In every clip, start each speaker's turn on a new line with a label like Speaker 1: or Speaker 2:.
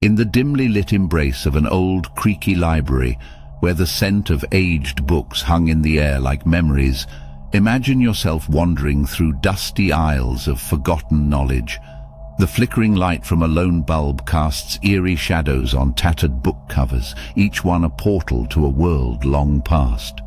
Speaker 1: In the dimly lit embrace of an old, creaky library, where the scent of aged books hung in the air like memories, imagine yourself wandering through dusty aisles of forgotten knowledge. The flickering light from a lone bulb casts eerie shadows on tattered book covers, each one a portal to a world long past.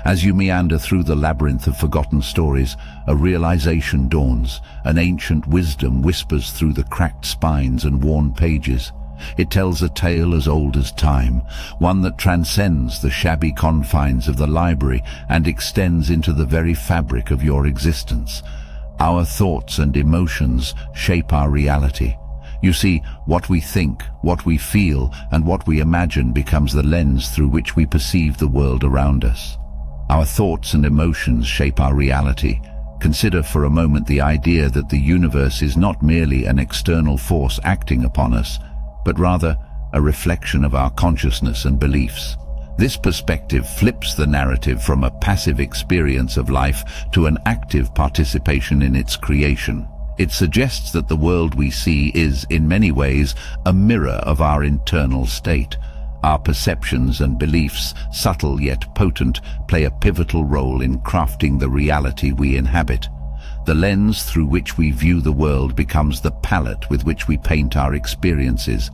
Speaker 1: As you meander through the labyrinth of forgotten stories, a realization dawns. An ancient wisdom whispers through the cracked spines and worn pages. It tells a tale as old as time, one that transcends the shabby confines of the library and extends into the very fabric of your existence. Our thoughts and emotions shape our reality. You see, what we think, what we feel, and what we imagine becomes the lens through which we perceive the world around us. Our thoughts and emotions shape our reality. Consider for a moment the idea that the universe is not merely an external force acting upon us, but rather a reflection of our consciousness and beliefs. This perspective flips the narrative from a passive experience of life to an active participation in its creation. It suggests that the world we see is, in many ways, a mirror of our internal state. Our perceptions and beliefs, subtle yet potent, play a pivotal role in crafting the reality we inhabit. The lens through which we view the world becomes the palette with which we paint our experiences.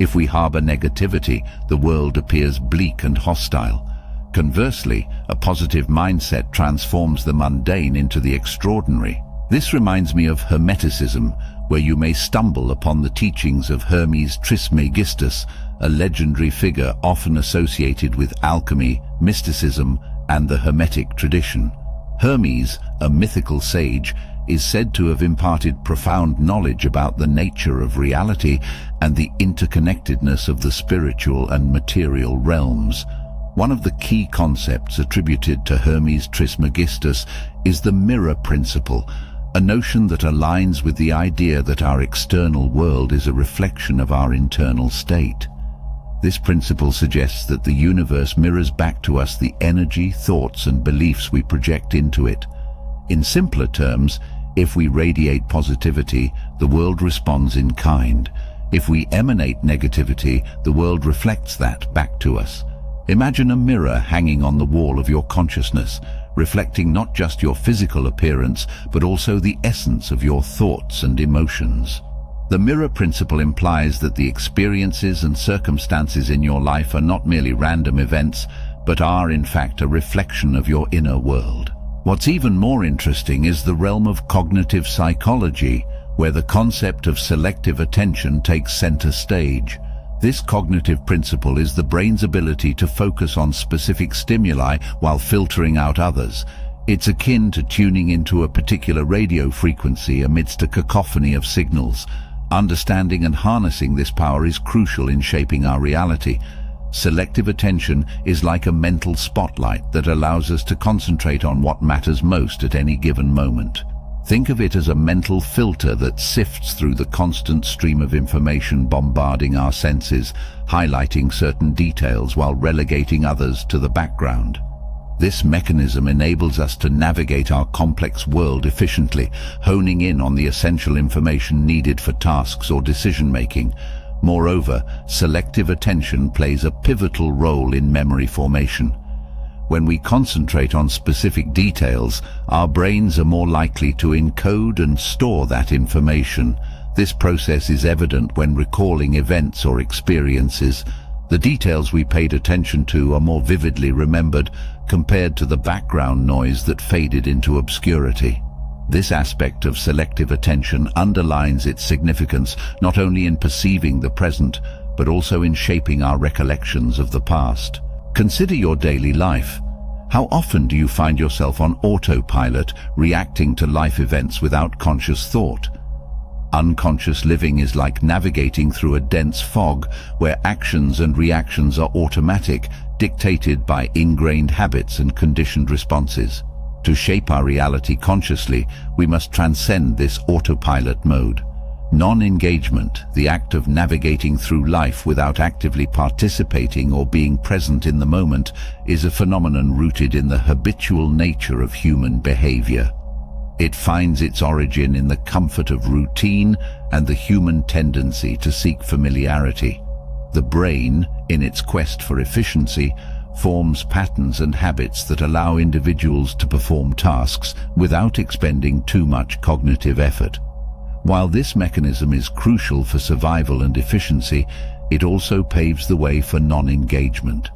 Speaker 1: If we harbor negativity, the world appears bleak and hostile. Conversely, a positive mindset transforms the mundane into the extraordinary. This reminds me of Hermeticism, where you may stumble upon the teachings of Hermes Trismegistus, a legendary figure often associated with alchemy, mysticism, and the Hermetic tradition. Hermes, a mythical sage, is said to have imparted profound knowledge about the nature of reality and the interconnectedness of the spiritual and material realms. One of the key concepts attributed to Hermes Trismegistus is the mirror principle, a notion that aligns with the idea that our external world is a reflection of our internal state. This principle suggests that the universe mirrors back to us the energy, thoughts, and beliefs we project into it. In simpler terms, if we radiate positivity, the world responds in kind. If we emanate negativity, the world reflects that back to us. Imagine a mirror hanging on the wall of your consciousness, reflecting not just your physical appearance, but also the essence of your thoughts and emotions. The mirror principle implies that the experiences and circumstances in your life are not merely random events, but are in fact a reflection of your inner world. What's even more interesting is the realm of cognitive psychology, where the concept of selective attention takes center stage. This cognitive principle is the brain's ability to focus on specific stimuli while filtering out others. It's akin to tuning into a particular radio frequency amidst a cacophony of signals. Understanding and harnessing this power is crucial in shaping our reality. Selective attention is like a mental spotlight that allows us to concentrate on what matters most at any given moment. Think of it as a mental filter that sifts through the constant stream of information bombarding our senses, highlighting certain details while relegating others to the background. This mechanism enables us to navigate our complex world efficiently, honing in on the essential information needed for tasks or decision-making. Moreover, selective attention plays a pivotal role in memory formation. When we concentrate on specific details, our brains are more likely to encode and store that information. This process is evident when recalling events or experiences. The details we paid attention to are more vividly remembered compared to the background noise that faded into obscurity. This aspect of selective attention underlines its significance not only in perceiving the present, but also in shaping our recollections of the past. Consider your daily life. How often do you find yourself on autopilot, reacting to life events without conscious thought? Unconscious living is like navigating through a dense fog where actions and reactions are automatic, dictated by ingrained habits and conditioned responses. To shape our reality consciously, we must transcend this autopilot mode. Non-engagement, the act of navigating through life without actively participating or being present in the moment, is a phenomenon rooted in the habitual nature of human behavior. It finds its origin in the comfort of routine and the human tendency to seek familiarity. The brain, in its quest for efficiency, forms patterns and habits that allow individuals to perform tasks without expending too much cognitive effort. While this mechanism is crucial for survival and efficiency, it also paves the way for non-engagement.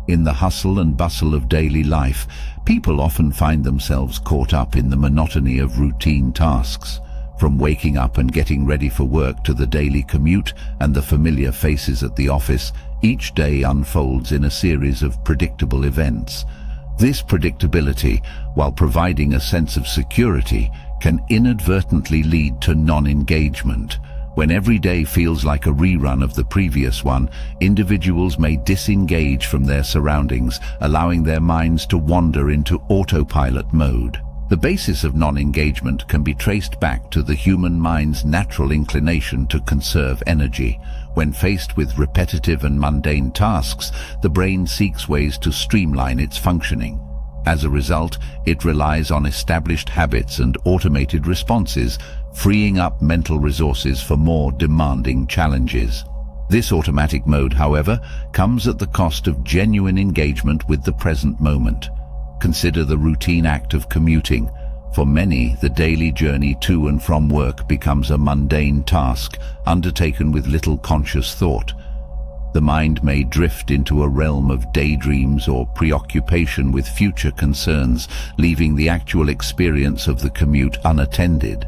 Speaker 1: In the hustle and bustle of daily life, people often find themselves caught up in the monotony of routine tasks. From waking up and getting ready for work to the daily commute and the familiar faces at the office, each day unfolds in a series of predictable events. This predictability, while providing a sense of security, can inadvertently lead to non-engagement. When every day feels like a rerun of the previous one, individuals may disengage from their surroundings, allowing their minds to wander into autopilot mode. The basis of non-engagement can be traced back to the human mind's natural inclination to conserve energy. When faced with repetitive and mundane tasks, the brain seeks ways to streamline its functioning. As a result, it relies on established habits and automated responses, freeing up mental resources for more demanding challenges. This automatic mode, however, comes at the cost of genuine engagement with the present moment. Consider the routine act of commuting. For many, the daily journey to and from work becomes a mundane task, undertaken with little conscious thought. The mind may drift into a realm of daydreams or preoccupation with future concerns, leaving the actual experience of the commute unattended.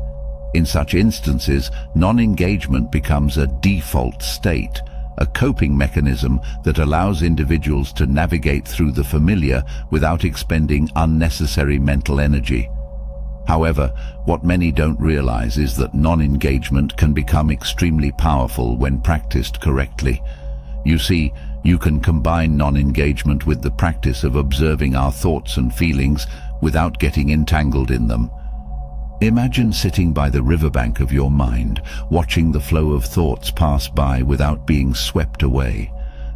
Speaker 1: In such instances, non-engagement becomes a default state, a coping mechanism that allows individuals to navigate through the familiar without expending unnecessary mental energy. However, what many don't realize is that non-engagement can become extremely powerful when practiced correctly. You see, you can combine non-engagement with the practice of observing our thoughts and feelings without getting entangled in them. Imagine sitting by the riverbank of your mind, watching the flow of thoughts pass by without being swept away.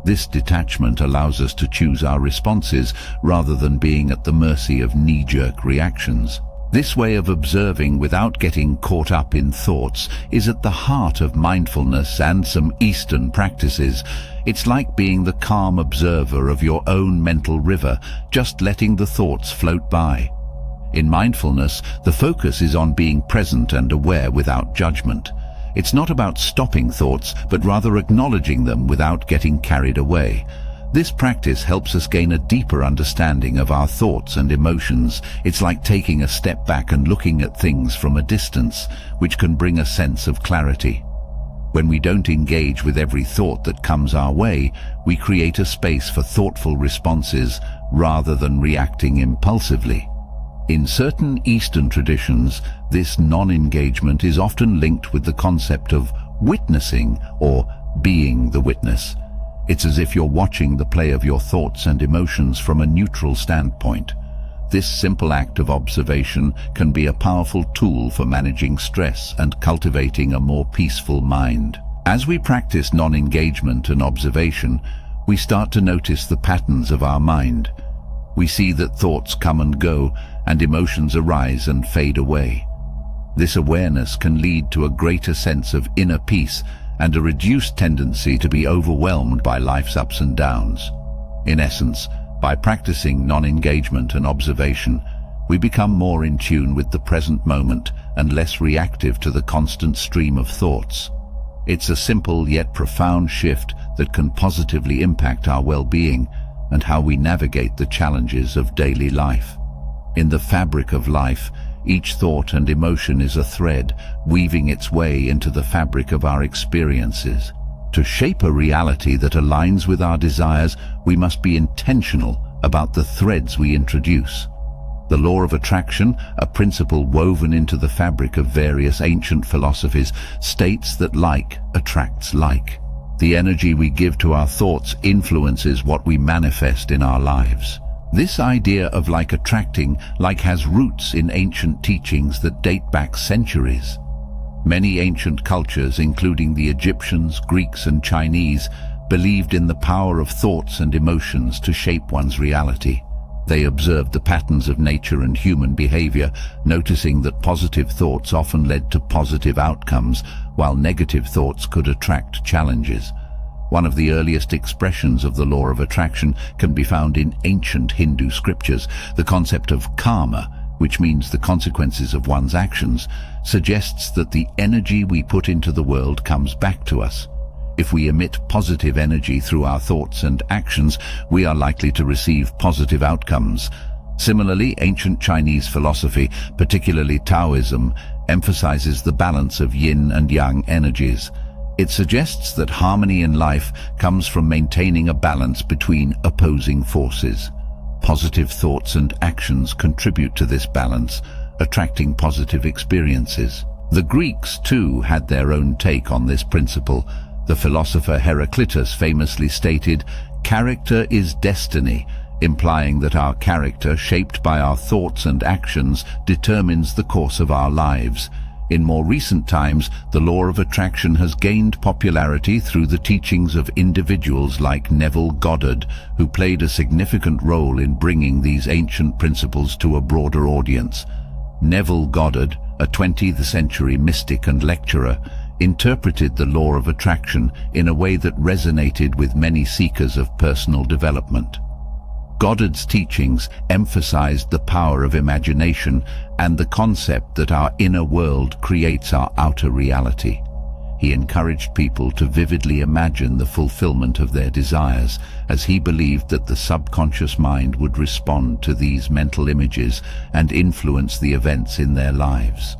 Speaker 1: This detachment allows us to choose our responses rather than being at the mercy of knee-jerk reactions. This way of observing without getting caught up in thoughts is at the heart of mindfulness and some Eastern practices. It's like being the calm observer of your own mental river, just letting the thoughts float by. In mindfulness, the focus is on being present and aware without judgment. It's not about stopping thoughts, but rather acknowledging them without getting carried away. This practice helps us gain a deeper understanding of our thoughts and emotions. It's like taking a step back and looking at things from a distance, which can bring a sense of clarity. When we don't engage with every thought that comes our way, we create a space for thoughtful responses rather than reacting impulsively. In certain Eastern traditions, this non-engagement is often linked with the concept of witnessing or being the witness. It's as if you're watching the play of your thoughts and emotions from a neutral standpoint. This simple act of observation can be a powerful tool for managing stress and cultivating a more peaceful mind. As we practice non-engagement and observation, we start to notice the patterns of our mind. We see that thoughts come and go, and emotions arise and fade away. This awareness can lead to a greater sense of inner peace and a reduced tendency to be overwhelmed by life's ups and downs. In essence, by practicing non-engagement and observation, we become more in tune with the present moment and less reactive to the constant stream of thoughts. It's a simple yet profound shift that can positively impact our well-being and how we navigate the challenges of daily life. In the fabric of life, each thought and emotion is a thread, weaving its way into the fabric of our experiences. To shape a reality that aligns with our desires, we must be intentional about the threads we introduce. The law of attraction, a principle woven into the fabric of various ancient philosophies, states that like attracts like. The energy we give to our thoughts influences what we manifest in our lives. This idea of like attracting like has roots in ancient teachings that date back centuries. Many ancient cultures, including the Egyptians, Greeks, and Chinese, believed in the power of thoughts and emotions to shape one's reality. They observed the patterns of nature and human behavior, noticing that positive thoughts often led to positive outcomes, while negative thoughts could attract challenges. One of the earliest expressions of the law of attraction can be found in ancient Hindu scriptures. The concept of karma, which means the consequences of one's actions, suggests that the energy we put into the world comes back to us. If we emit positive energy through our thoughts and actions, we are likely to receive positive outcomes. Similarly, ancient Chinese philosophy, particularly Taoism, emphasizes the balance of yin and yang energies. It suggests that harmony in life comes from maintaining a balance between opposing forces. Positive thoughts and actions contribute to this balance, attracting positive experiences. The Greeks, too, had their own take on this principle. The philosopher Heraclitus famously stated, "Character is destiny," implying that our character, shaped by our thoughts and actions, determines the course of our lives. In more recent times, the law of attraction has gained popularity through the teachings of individuals like Neville Goddard, who played a significant role in bringing these ancient principles to a broader audience. Neville Goddard, a 20th century mystic and lecturer, interpreted the law of attraction in a way that resonated with many seekers of personal development. Goddard's teachings emphasized the power of imagination and the concept that our inner world creates our outer reality. He encouraged people to vividly imagine the fulfillment of their desires, as he believed that the subconscious mind would respond to these mental images and influence the events in their lives.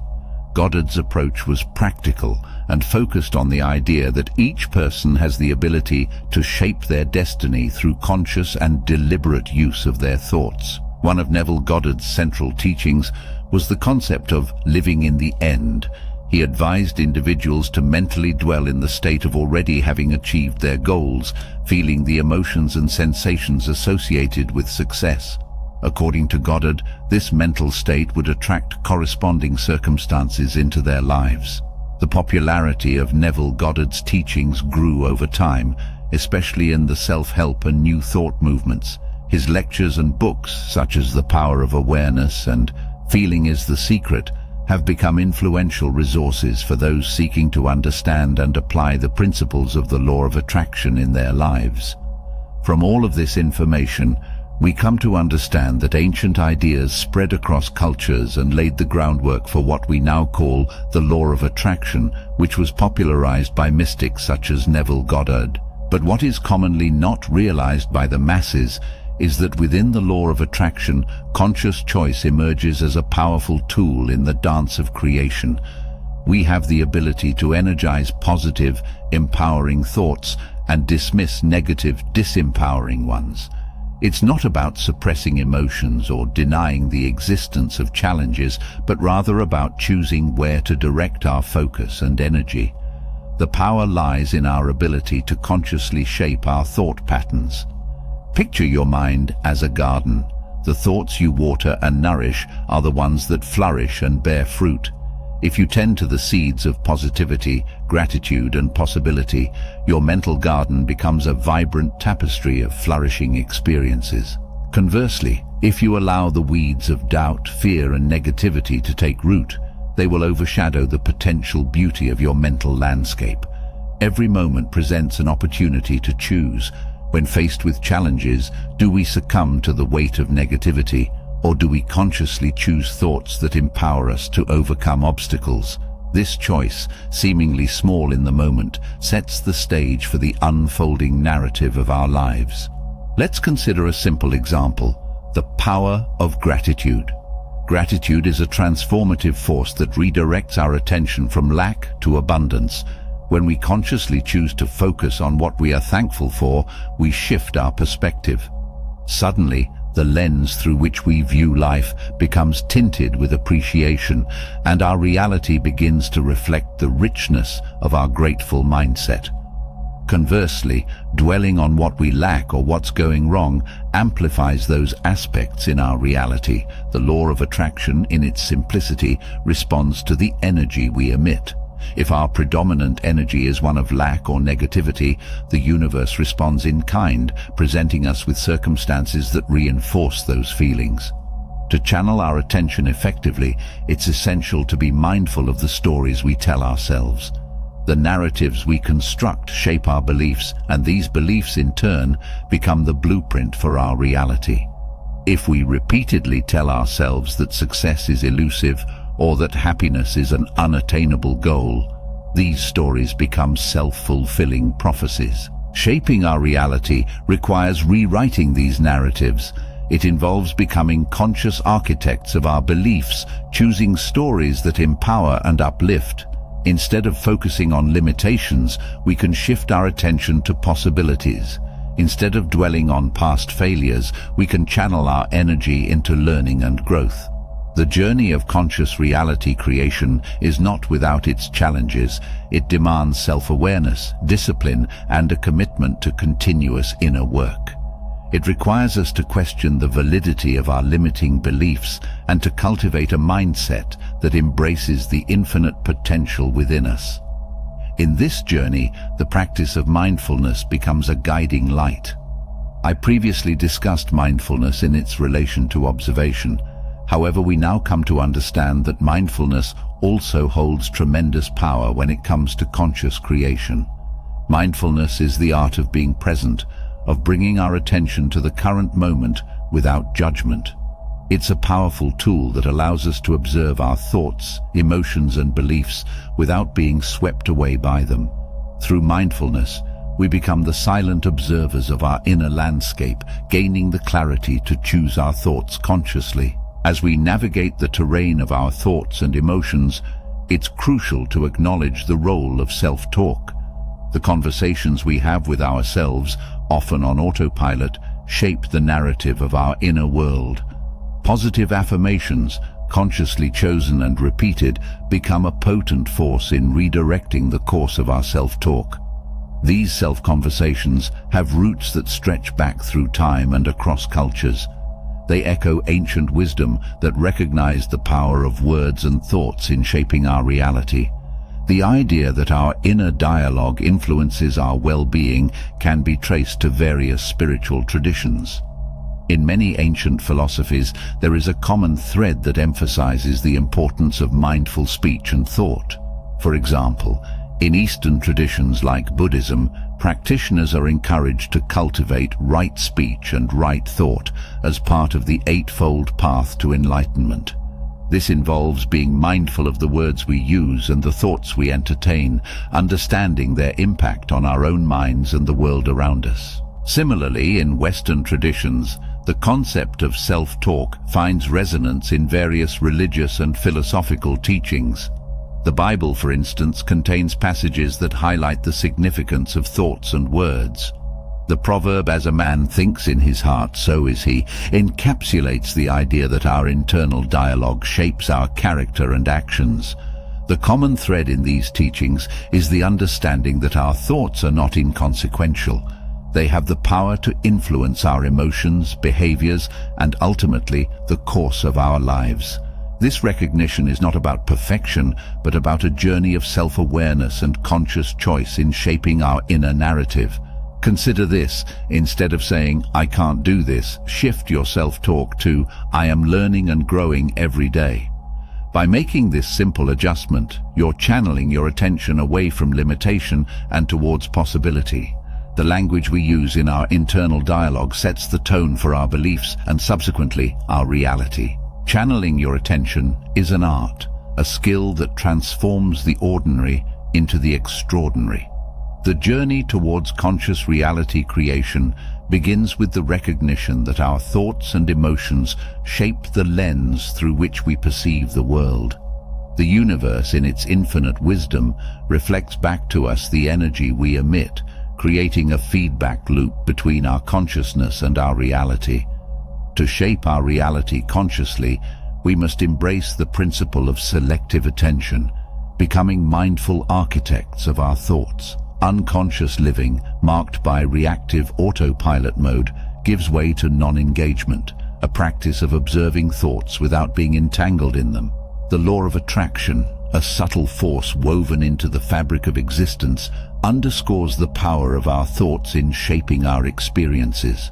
Speaker 1: Goddard's approach was practical and focused on the idea that each person has the ability to shape their destiny through conscious and deliberate use of their thoughts. One of Neville Goddard's central teachings was the concept of living in the end. He advised individuals to mentally dwell in the state of already having achieved their goals, feeling the emotions and sensations associated with success. According to Goddard, this mental state would attract corresponding circumstances into their lives. The popularity of Neville Goddard's teachings grew over time, especially in the self-help and New Thought movements. His lectures and books, such as The Power of Awareness and Feeling is the Secret, have become influential resources for those seeking to understand and apply the principles of the law of attraction in their lives. From all of this information, we come to understand that ancient ideas spread across cultures and laid the groundwork for what we now call the law of attraction, which was popularized by mystics such as Neville Goddard. But what is commonly not realized by the masses is that within the law of attraction, conscious choice emerges as a powerful tool in the dance of creation. We have the ability to energize positive, empowering thoughts and dismiss negative, disempowering ones. It's not about suppressing emotions or denying the existence of challenges, but rather about choosing where to direct our focus and energy. The power lies in our ability to consciously shape our thought patterns. Picture your mind as a garden. The thoughts you water and nourish are the ones that flourish and bear fruit. If you tend to the seeds of positivity, gratitude and possibility, your mental garden becomes a vibrant tapestry of flourishing experiences. Conversely, if you allow the weeds of doubt, fear and negativity to take root, they will overshadow the potential beauty of your mental landscape. Every moment presents an opportunity to choose. When faced with challenges, do we succumb to the weight of negativity, or do we consciously choose thoughts that empower us to overcome obstacles? This choice, seemingly small in the moment, sets the stage for the unfolding narrative of our lives. Let's consider a simple example: the power of gratitude. Gratitude is a transformative force that redirects our attention from lack to abundance. When we consciously choose to focus on what we are thankful for, we shift our perspective. Suddenly, the lens through which we view life becomes tinted with appreciation, and our reality begins to reflect the richness of our grateful mindset. Conversely, dwelling on what we lack or what's going wrong amplifies those aspects in our reality. The law of attraction, in its simplicity, responds to the energy we emit. If our predominant energy is one of lack or negativity, the universe responds in kind, presenting us with circumstances that reinforce those feelings. To channel our attention effectively, it's essential to be mindful of the stories we tell ourselves. The narratives we construct shape our beliefs, and these beliefs in turn become the blueprint for our reality. If we repeatedly tell ourselves that success is elusive or that happiness is an unattainable goal, these stories become self-fulfilling prophecies. Shaping our reality requires rewriting these narratives. It involves becoming conscious architects of our beliefs, choosing stories that empower and uplift. Instead of focusing on limitations, we can shift our attention to possibilities. Instead of dwelling on past failures, we can channel our energy into learning and growth. The journey of conscious reality creation is not without its challenges. It demands self-awareness, discipline, and a commitment to continuous inner work. It requires us to question the validity of our limiting beliefs and to cultivate a mindset that embraces the infinite potential within us. In this journey, the practice of mindfulness becomes a guiding light. I previously discussed mindfulness in its relation to observation. However, we now come to understand that mindfulness also holds tremendous power when it comes to conscious creation. Mindfulness is the art of being present, of bringing our attention to the current moment without judgment. It's a powerful tool that allows us to observe our thoughts, emotions, and beliefs without being swept away by them. Through mindfulness, we become the silent observers of our inner landscape, gaining the clarity to choose our thoughts consciously. As we navigate the terrain of our thoughts and emotions, it's crucial to acknowledge the role of self-talk. The conversations we have with ourselves, often on autopilot, shape the narrative of our inner world. Positive affirmations, consciously chosen and repeated, become a potent force in redirecting the course of our self-talk. These self-conversations have roots that stretch back through time and across cultures. They echo ancient wisdom that recognized the power of words and thoughts in shaping our reality. The idea that our inner dialogue influences our well-being can be traced to various spiritual traditions. In many ancient philosophies, there is a common thread that emphasizes the importance of mindful speech and thought. For example, in Eastern traditions like Buddhism, practitioners are encouraged to cultivate right speech and right thought as part of the eightfold path to enlightenment. This involves being mindful of the words we use and the thoughts we entertain, understanding their impact on our own minds and the world around us. Similarly, in Western traditions, the concept of self-talk finds resonance in various religious and philosophical teachings. The Bible, for instance, contains passages that highlight the significance of thoughts and words. The proverb, "As a man thinks in his heart, so is he," encapsulates the idea that our internal dialogue shapes our character and actions. The common thread in these teachings is the understanding that our thoughts are not inconsequential. They have the power to influence our emotions, behaviors, and ultimately the course of our lives. This recognition is not about perfection, but about a journey of self-awareness and conscious choice in shaping our inner narrative. Consider this: instead of saying, "I can't do this," shift your self-talk to, "I am learning and growing every day." By making this simple adjustment, you're channeling your attention away from limitation and towards possibility. The language we use in our internal dialogue sets the tone for our beliefs and subsequently our reality. Channeling your attention is an art, a skill that transforms the ordinary into the extraordinary. The journey towards conscious reality creation begins with the recognition that our thoughts and emotions shape the lens through which we perceive the world. The universe, in its infinite wisdom, reflects back to us the energy we emit, creating a feedback loop between our consciousness and our reality. To shape our reality consciously, we must embrace the principle of selective attention, becoming mindful architects of our thoughts. Unconscious living, marked by reactive autopilot mode, gives way to non-engagement, a practice of observing thoughts without being entangled in them. The law of attraction, a subtle force woven into the fabric of existence, underscores the power of our thoughts in shaping our experiences.